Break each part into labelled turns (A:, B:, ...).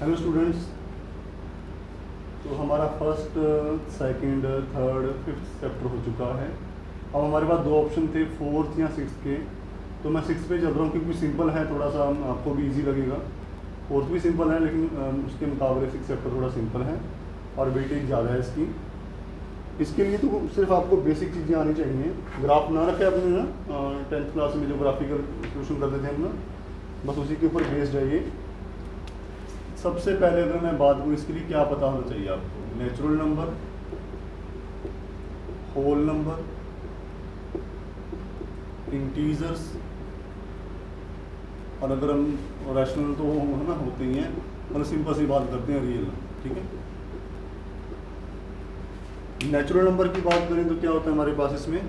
A: Hello students. तो हमारा first, second, third, fifth chapter हो चुका है। अब हमारे पास दो ऑप्शन थे, फोर्थ या सिक्स के। तो मैं सिक्स पे चल रहा हूँ क्योंकि सिंपल है, थोड़ा सा आपको भी इजी लगेगा। फोर्थ भी सिंपल है लेकिन उसके मुकाबले सिक्स चैप्टर थोड़ा सिंपल है और वेटेज ज़्यादा है इसकी। इसके लिए तो सिर्फ आपको बेसिक चीज़ें आनी चाहिए। ग्राफ ना रखे आपने ना, 10th क्लास में जो ग्राफिकल ट्यूशन करते थे हम ना, बस उसी के ऊपर बेस्ड है ये। सबसे पहले अगर मैं बात करूँ इसके लिए क्या पता होना चाहिए आपको, natural number, whole number, integers, और अगर हम रैशनल तो है ना होते ही हैं, मतलब सिंपल सी बात करते हैं रियल नंबर। ठीक है, नेचुरल नंबर की बात करें तो क्या होता है हमारे पास इसमें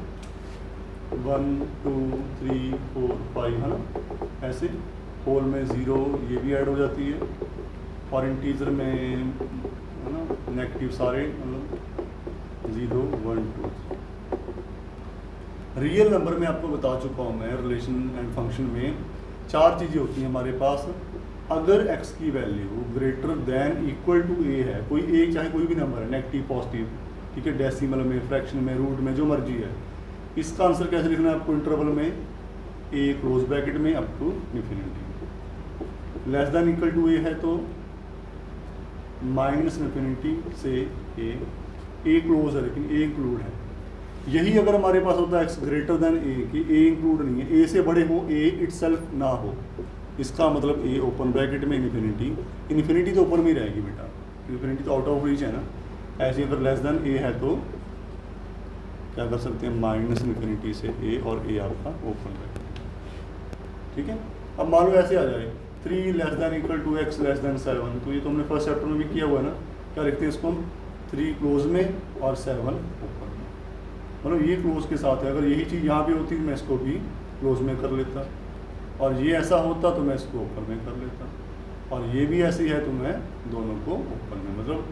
A: 1 2 3 4 5 है ना, ऐसे। होल में 0 ये भी ऐड हो जाती है, और इंटीजर में है ना नेगेटिव सारे, मतलब 0 1 2 3। रियल नंबर में आपको बता चुका हूँ मैं, रिलेशन एंड फंक्शन में 4 चीज़ें होती हैं हमारे पास। अगर x की value greater than equal to a है, कोई a चाहे कोई भी नंबर है, नेगेटिव पॉजिटिव, ठीक है, डेसिमल में, फ्रैक्शन में, रूट में, जो मर्जी है, इसका आंसर कैसे लिखना है आपको, इंटरवल में a क्लोज ब्रैकेट में up to infinity. Less than equal to a है तो माइनस इन्फिनिटी से a क्लोज है लेकिन a इंक्लूड है। यही अगर हमारे पास होता है x ग्रेटर देन a कि a इंक्लूड नहीं है, a से बड़े हो, a इटसेल्फ ना हो, इसका मतलब a ओपन ब्रैकेट में इन्फिनिटी। इन्फिनिटी तो ऊपर में ही रहेगी बेटा, इन्फिनिटी तो आउट ऑफ रीच है ना। ऐसे अगर लेस देन a है तो क्या कर सकते हैं, माइनस इन्फिनिटी से a, और a आपका ओपन ब्रैकेट। ठीक है, अब मान लो ऐसे आ जाए 3 less than equal to x less than 7, तो ये तो हमने फर्स्ट चैप्टर में भी किया हुआ है ना। क्या लिखते हैं इसको हम, 3 क्लोज में और 7 ओपन में, मतलब ये क्लोज के साथ है। अगर यही चीज़ यहाँ भी होती मैं इसको भी क्लोज में कर लेता, और ये ऐसा होता तो मैं इसको ओपन में कर लेता, और ये भी ऐसी है तो मैं दोनों को ओपन में, मतलब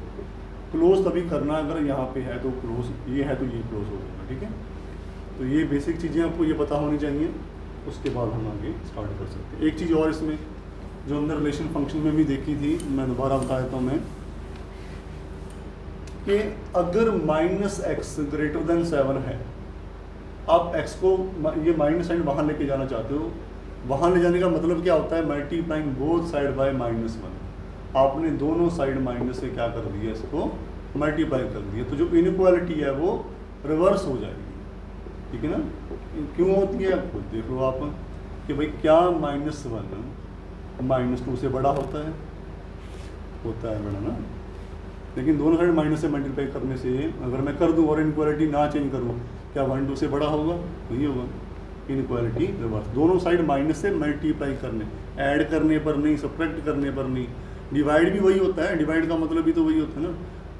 A: क्लोज तभी करना अगर यहाँ पे है तो क्लोज, ये है तो ये क्लोज हो जाएगा। ठीक है, तो ये बेसिक चीज़ें आपको ये पता होनी चाहिए, उसके बाद हम आगे स्टार्ट कर सकते हैं। एक चीज़ और इसमें जो हमने रिलेशन फंक्शन में भी देखी थी, मैं दोबारा बता देता हूँ मैं, कि अगर -x ग्रेटर देन 7 है, आप x को ये माइनस साइन वहाँ लेके जाना चाहते हो, वहाँ ले जाने का मतलब क्या होता है, मल्टीप्लाइंग बोथ साइड बाय -1। आपने दोनों साइड माइनस से क्या कर दिया, इसको मल्टीप्लाई कर दिया, तो जो इनइक्वालिटी है वो रिवर्स हो जाएगी। ठीक है ना, क्यों होती है खुद देख लो आप, कि भाई क्या -1 -2 से बड़ा होता है बड़ा ना, लेकिन दोनों साइड माइनस से मल्टीप्लाई करने से अगर मैं कर दूं और इनइक्वालिटी ना चेंज करूं, क्या 1 2 से बड़ा होगा, वही होगा। इनइक्वालिटी रिवर्स, दोनों साइड माइनस से मल्टीप्लाई करने, ऐड करने पर नहीं, सब्ट्रैक्ट करने पर नहीं। डिवाइड भी वही होता है, डिवाइड का मतलब भी तो वही होता है ना,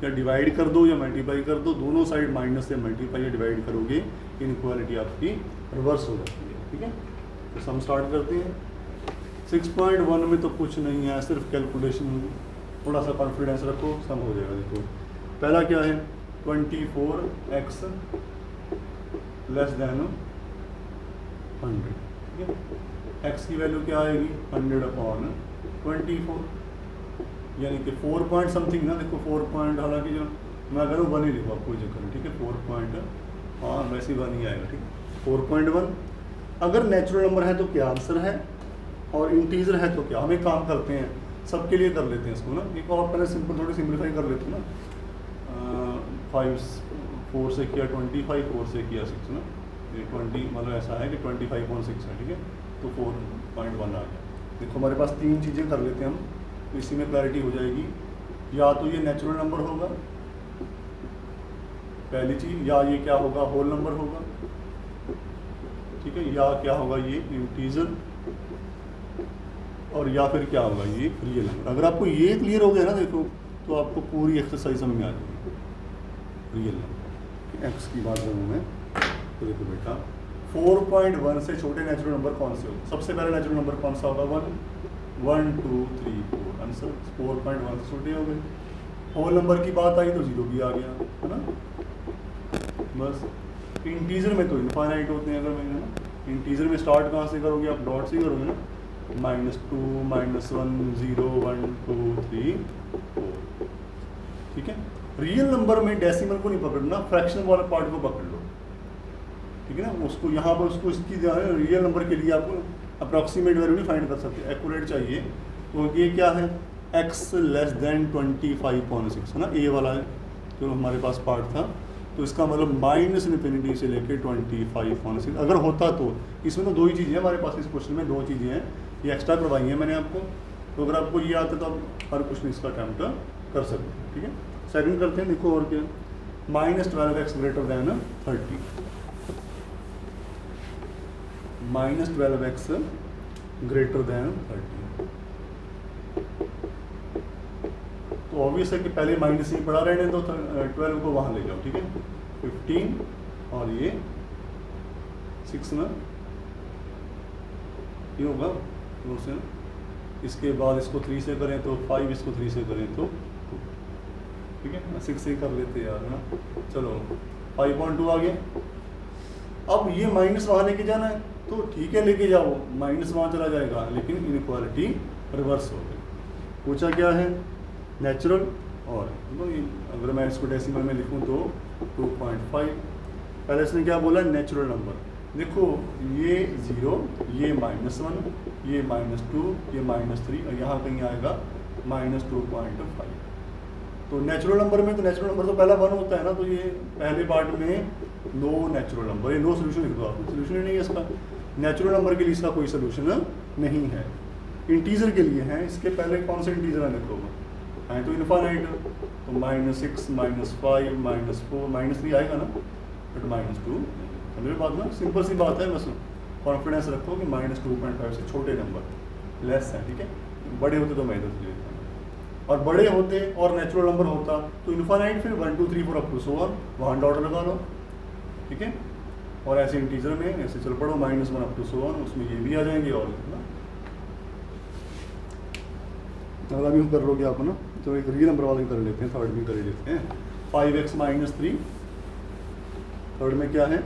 A: या डिवाइड कर दो या मल्टीप्लाई कर दो, दोनों साइड माइनस से मल्टीप्लाई या डिवाइड करोगे, इनइक्वालिटी आपकी रिवर्स हो जाती है। ठीक है, तो सम स्टार्ट करते हैं। 6.1 में तो कुछ नहीं है, सिर्फ कैलकुलेशन, थोड़ा सा कॉन्फिडेंस रखो, सम हो जाएगा। देखो पहला क्या है, 24x लेस देन 100। ठीक है, x की वैल्यू क्या आएगी, 100/24, यानी कि 4 पॉइंट समथिंग ना। देखो 4 पॉइंट, हालांकि जो मैं करूँ 1 ही लिखो, आप कोई चक्कर नहीं। ठीक है, 4 पॉइंट, हाँ वैसे ही 1 ही आएगा। ठीक है, 4.1। अगर नेचुरल नंबर है तो क्या आंसर है, और इंटीजर है तो क्या। हम एक काम करते हैं, सबके लिए कर लेते हैं इसको ना, एक और पहले सिंपल थोड़ी सिंप्लीफाई कर लेते हैं ना। 4 से किया 25, 4 से किया 6 ना, ये 20 मतलब ऐसा है कि 25.6 है। ठीक है, तो 4.1 आ गया। देखो हमारे पास 3 चीज़ें कर लेते हैं हम, तो इसी में क्लैरिटी हो जाएगी। या तो ये नेचुरल नंबर होगा पहली चीज़, या ये क्या होगा, होल नंबर होगा। ठीक है, या क्या होगा, ये इंटीजर, और या फिर क्या होगा, ये रियल नंबर। अगर आपको ये क्लियर हो गया ना, देखो तो आपको पूरी एक्सरसाइज समझ में आ जाएगी। रियल नंबर, एक्स की बात करूँ मैं तो देखो बेटा, 4.1 से छोटे नेचुरल नंबर कौन से होंगे, सबसे पहले नेचुरल नंबर कौन सा होगा, 1 2 3 4, आंसर 4.1 से छोटे हो गए। होल नंबर की बात आई तो 0 भी आ गया, है ना। बस इंटीजर में तो इनफाइनाइट होते हैं, अगर मैं ना इंटीजर में स्टार्ट कहाँ से करोगे आप, डॉट से करोगे ना, -2 -1 0 1 2 3 4। ठीक है, रियल नंबर में डेसिमल को नहीं पकड़ना, फ्रैक्शन वाला पार्ट को पकड़ लो। ठीक है ना, उसको यहाँ पर उसको इसकी रियल नंबर के लिए आपको अप्रॉक्सीमेट वैल्यू नहीं फाइंड कर सकते, एक्यूरेट चाहिए। तो ये क्या है, x लेस देन 25.6 है ना, ए वाला जो हमारे पास पार्ट था। तो इसका मतलब -∞ से लेके 25.6 अगर होता तो। इसमें तो दो ही चीज़ें हैं हमारे पास, इस क्वेश्चन में दो चीज़ें हैं, ये एक्स्ट्रा करवाई हैं मैंने आपको। तो अगर आपको ये आता तो आप हर क्वेश्चन इसका अटैम्प्ट कर सकते हैं। ठीक है, सेकंड करते हैं, देखो और क्या, -12x greater than 30, -12x greater than 30। तो ऑब्वियस है कि पहले माइनस ही पढ़ा रहने दो, 12 को वहाँ ले जाओ। ठीक है, 15 और ये 6 ना, ये होगा 2 से, इसके बाद इसको 3 से करें तो 5, इसको 3 से करें तो 2। ठीक है, 6 से ही कर लेते यार है ना। चलो 5.2 आ गया। अब ये माइनस वहाँ लेके जाना है तो ठीक है, लेके जाओ, माइनस वहाँ चला जाएगा, लेकिन इनइक्वालिटी रिवर्स हो गई। पूछा क्या है, नेचुरल, और अगर मैं इसको डेसिमल में लिखूं तो 2.5। पहले इसने क्या बोला, नेचुरल नंबर। देखो ये 0, ये -1, ये -2, ये -3 और यहाँ कहीं आएगा -2.5। तो नेचुरल नंबर में, तो नेचुरल नंबर तो पहला 1 होता है ना, तो ये पहले पार्ट में नो नेचुरल नंबर, ये नो सोल्यूशन लिख दो आप, सोल्यूशन ही नहीं है इसका। नेचुरल नंबर के लिए इसका कोई सोल्यूशन नहीं है। इंटीजर के लिए है, इसके पहले कौन सा इंटीजर है देखो, है तो इनफाइनाइट, तो -6 -5 -4 -3 आएगा ना, बट -2 समझ बात ना, सिंपल सी बात है। बस कॉन्फिडेंस रखो कि -2.5 से छोटे नंबर लेस है। ठीक है, बड़े होते तो मैं इधर ले लेता, और बड़े होते और नेचुरल नंबर होता तो इनफाइनाइट, फिर 1 2 3 4 अप टू सो ऑन, वहाँ डॉट लगा लो। ठीक है, और ऐसे इंटीजर में ऐसे चल पड़ो, -1 अप टू सो ऑन, उसमें ये भी आ जाएंगे। और ना अगर अभी हम कर लोगे आप ना, तो एक रियल नंबर वाले कर लेते हैं, थर्ड भी कर लेते हैं। 5x - 3, थर्ड में क्या है,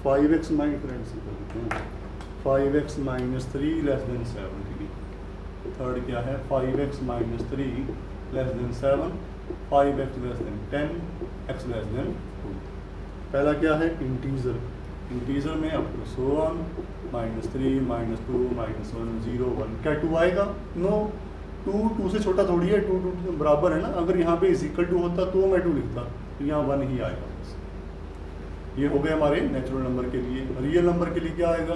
A: 5x - 3 लेस देन 7। ठीक है, थर्ड क्या है, 5x - 3 less than 7, 5x less than 10, x less then 2। पहला क्या है, इंटीजर, इंटीजर में अप टू सो ऑन, -3 -2 -1 0 1। क्या 2 आएगा, नो, 2 से छोटा थोड़ी है, 2 बराबर है ना। अगर यहाँ पे = 2 होता तो मैं 2 लिखता, तो यहाँ 1 ही आएगा बस। ये हो गए हमारे नेचुरल नंबर के लिए। रियल नंबर के लिए क्या आएगा,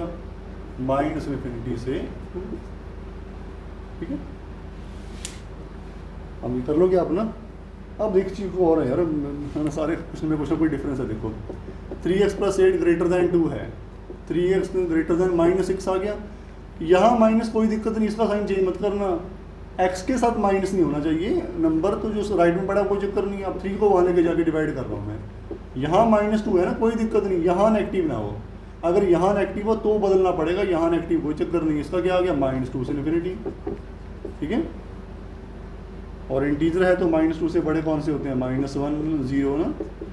A: -∞ से 2। ठीक है, अब ये कर लोगे आप ना। अब एक चीज़ को और है यार, सारे क्वेश्चन में कुछ ना कोई डिफरेंस है। देखो 3x + 8 ग्रेटर दैन 2 है, 3x ग्रेटर दैन -6 आ गया। यहाँ माइनस कोई दिक्कत नहीं, इसका साइन चेंज मत करना, x के साथ माइनस नहीं होना चाहिए नंबर, तो जो राइट में पड़ा कोई चक्कर नहीं है। अब 3 को वहाँ लेके जाके डिवाइड कर रहा हूँ मैं, यहाँ -2 है ना, कोई दिक्कत नहीं, यहाँ नेगेटिव ना हो। अगर यहाँ नेगेटिव हो तो बदलना पड़ेगा, यहाँ नेगेटिव कोई चक्कर नहीं। इसका क्या आ गया, -2 से इन्फिनिटी। ठीक है, और इंटीजर है तो -2 से बड़े कौन से होते हैं, -1 0 ना,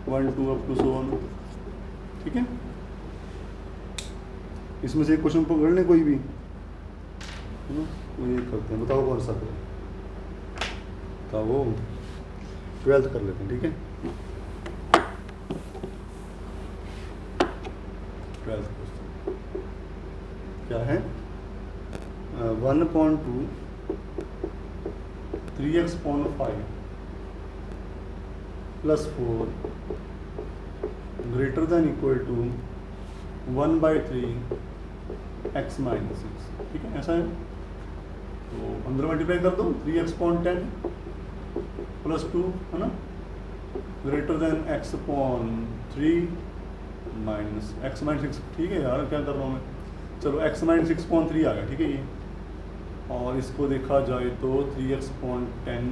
A: 1 2 अप टू सो ऑन। ठीक है, इसमें से एक क्वेश्चन पकड़ लें कोई भी, वो ये करते हैं, बताओ कौन सा करें, बताओ वो 12th कर लेते हैं। ठीक है, 12th क्वेश्चन क्या है, 1/2 3x/5 + 4 greater than equal to 1/3 x - 6। ठीक है, ऐसा है। तो अंदर मल्टीप्लाई कर दो, 3x/10 + 2 है ना, ग्रेटर दैन x/3 x - 6। ठीक है यार, क्या कर रहा हूँ मैं, चलो x - 6/3 आ गया। ठीक है, ये और इसको देखा जाए तो 3x/10,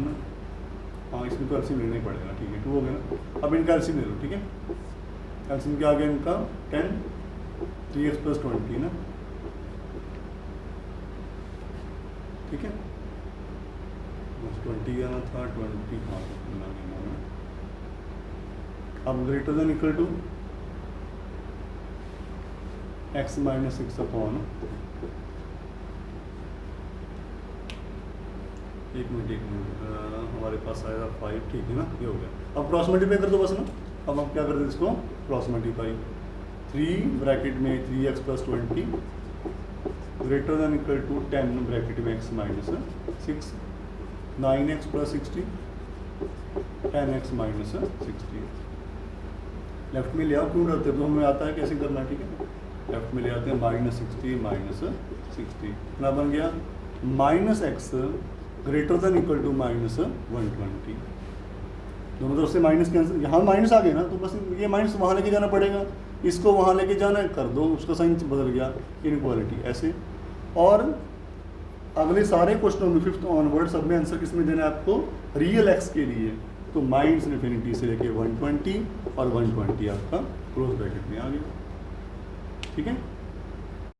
A: हाँ इसमें तो एलसीएम लेना ही पड़ेगा। ठीक है, 2 हो गया ना, अब इनका एलसीएम ले लो। ठीक है, एलसीएम क्या आ गया इनका, 10, 3x + 20 ना। ठीक है, 20 आना था, 20 हाँ अब greater than equal to x - 6/, एक मिनट हमारे पास आएगा 5, ठीक है ना, ये हो गया। अब क्रॉस मल्टीप्लाई कर दो बस ना। अब हम क्या करते हैं इसको क्रॉस मल्टीप्लाई, 3 ब्रैकेट में 3x + 20 greater than equal to 10 bracket में x - 6, 9x + 60 10x - 60। लेफ्ट में ले आओ, क्यों डरते तो हमें आता है कैसे करना, ठीक है। लेफ्ट में ले आते हैं -60 - 60 कितना बन गया, -x greater than equal to -120। दोनों तरफ से माइनस कैंसिल, यहाँ माइनस आ गए ना, तो बस ये माइनस वहाँ लेके जाना पड़ेगा, इसको वहाँ लेके जाना कर दो, उसका साइन बदल गया, इनइक्वालिटी ऐसे। और अगले सारे क्वेश्चनों में 5th ऑनवर्ड सब में आंसर किस में देना है आपको, रियल एक्स के लिए, तो -इन्फिनिटी से लेके 120 और 120 आपका क्लोज ब्रैकेट में आ गया, ठीक है।